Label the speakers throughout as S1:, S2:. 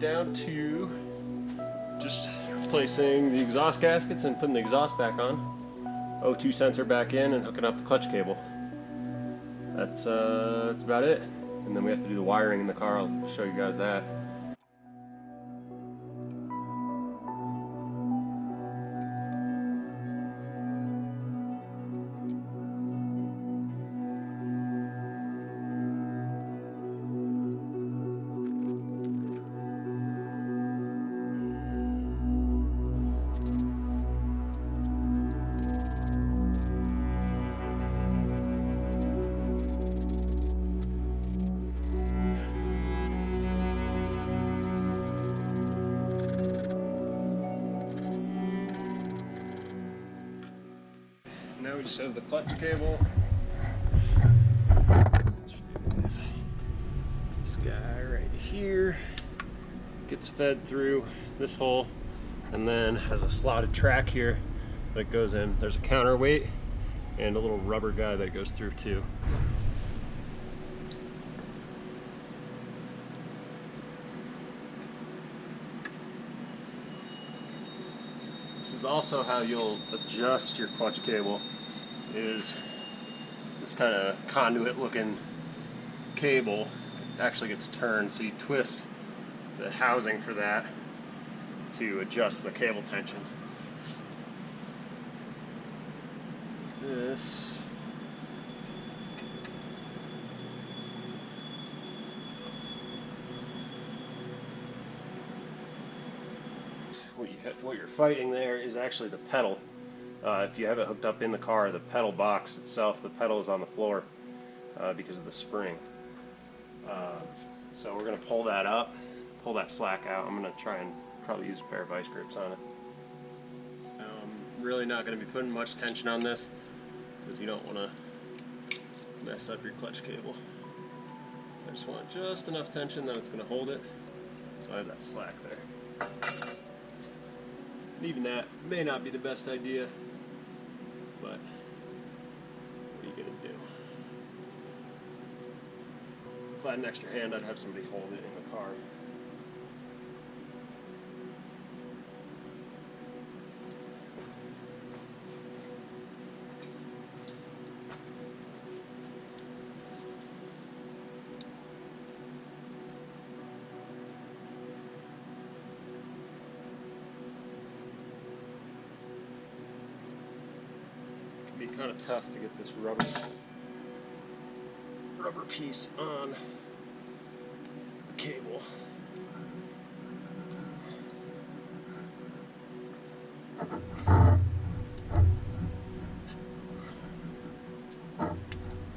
S1: down to just replacing the exhaust gaskets and putting the exhaust back on, O2 sensor back in, and hooking up the clutch cable. That's about it. And then we have to do the wiring in the car. I'll show you guys that. Now we just have the clutch cable. This guy right here gets fed through this hole and then has a slotted track here that goes in. There's a counterweight and a little rubber guy that goes through too. This is also how you'll adjust your clutch cable, is this kind of conduit looking cable actually gets turned, so you twist the housing for that to adjust the cable tension. This what you're fighting there is actually the pedal. If you have it hooked up in the car, the pedal box itself, the pedal is on the floor because of the spring. So we're going to pull that up, pull that slack out. I'm going to try and probably use a pair of vice grips on it. I'm really not going to be putting much tension on this because you don't want to mess up your clutch cable. I just want just enough tension that it's going to hold it, so I have that slack there. Even that may not be the best idea, but what are you going to do? If I had an extra hand, I'd have somebody hold it in the car. It can be kind of tough to get this rubber piece on the cable.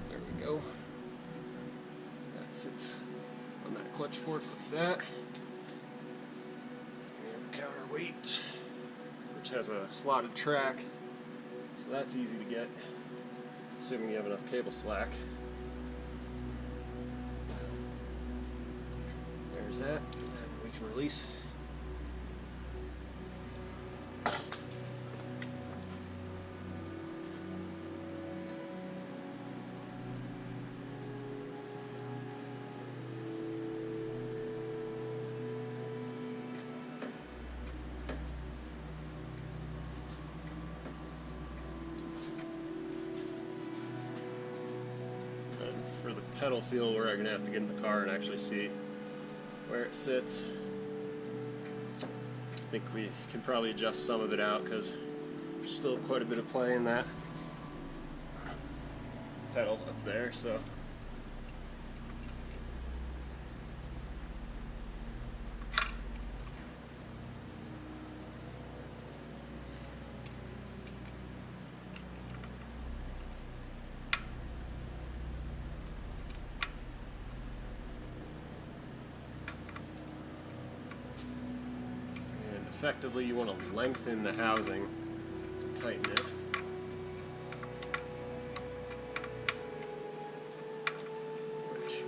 S1: There we go. That sits on that clutch fork like that. And the counterweight, which has a slotted track, so that's easy to get, assuming you have enough cable slack. There's that, and then we can release. And for the pedal feel, we're going to have to get in the car and actually see where it sits. I think we can probably adjust some of it out because there's still quite a bit of play in that pedal up there, so effectively, you want to lengthen the housing to tighten it. Which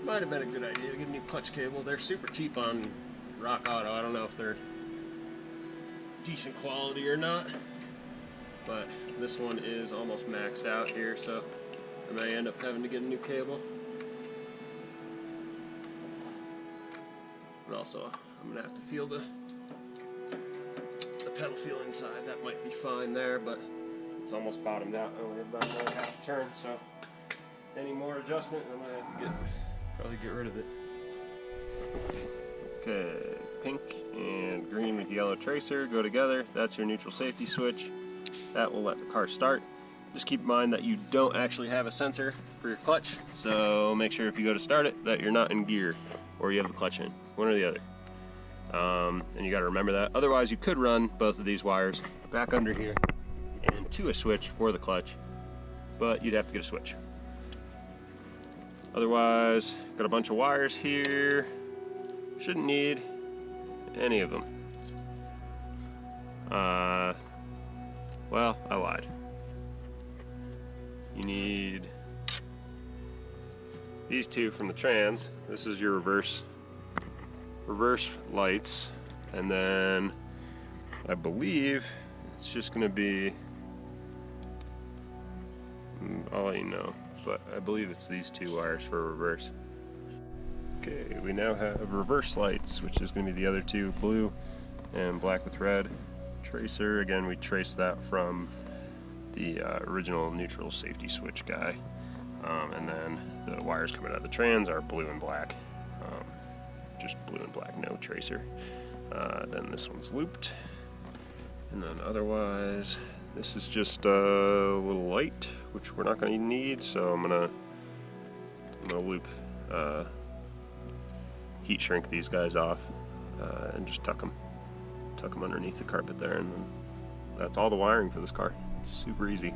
S1: might have been a good idea to get a new clutch cable. They're super cheap on Rock Auto. I don't know if they're decent quality or not, but this one is almost maxed out here, so I may end up having to get a new cable. but also I'm gonna have to feel the pedal feel inside. That might be fine there, but it's almost bottomed out. I only have about another half turn, so any more adjustment, I'm gonna have to probably get rid of it. Okay, pink and green with yellow tracer go together. That's your neutral safety switch. That will let the car start. Just keep in mind that you don't actually have a sensor for your clutch, so make sure if you go to start it that you're not in gear or you have the clutch in, one or the other. And you got to remember that. Otherwise, you could run both of these wires back under here and to a switch for the clutch, but you'd have to get a switch. Otherwise, got a bunch of wires here. Shouldn't need any of them. Well, I lied. You need these two from the trans. This is your reverse lights, and then I believe it's just going to be, I'll let you know, but I believe it's these two wires for reverse. Okay, we now have reverse lights, which is going to be the other two, blue and black with red. Tracer, again, we traced that from the original neutral safety switch guy. And then the wires coming out of the trans are blue and black. Just blue and black, no tracer. Then this one's looped. And then otherwise, this is just a little light, which we're not going to need, so I'm gonna loop, heat shrink these guys off, and just tuck them underneath the carpet there, and then that's all the wiring for this car. It's super easy.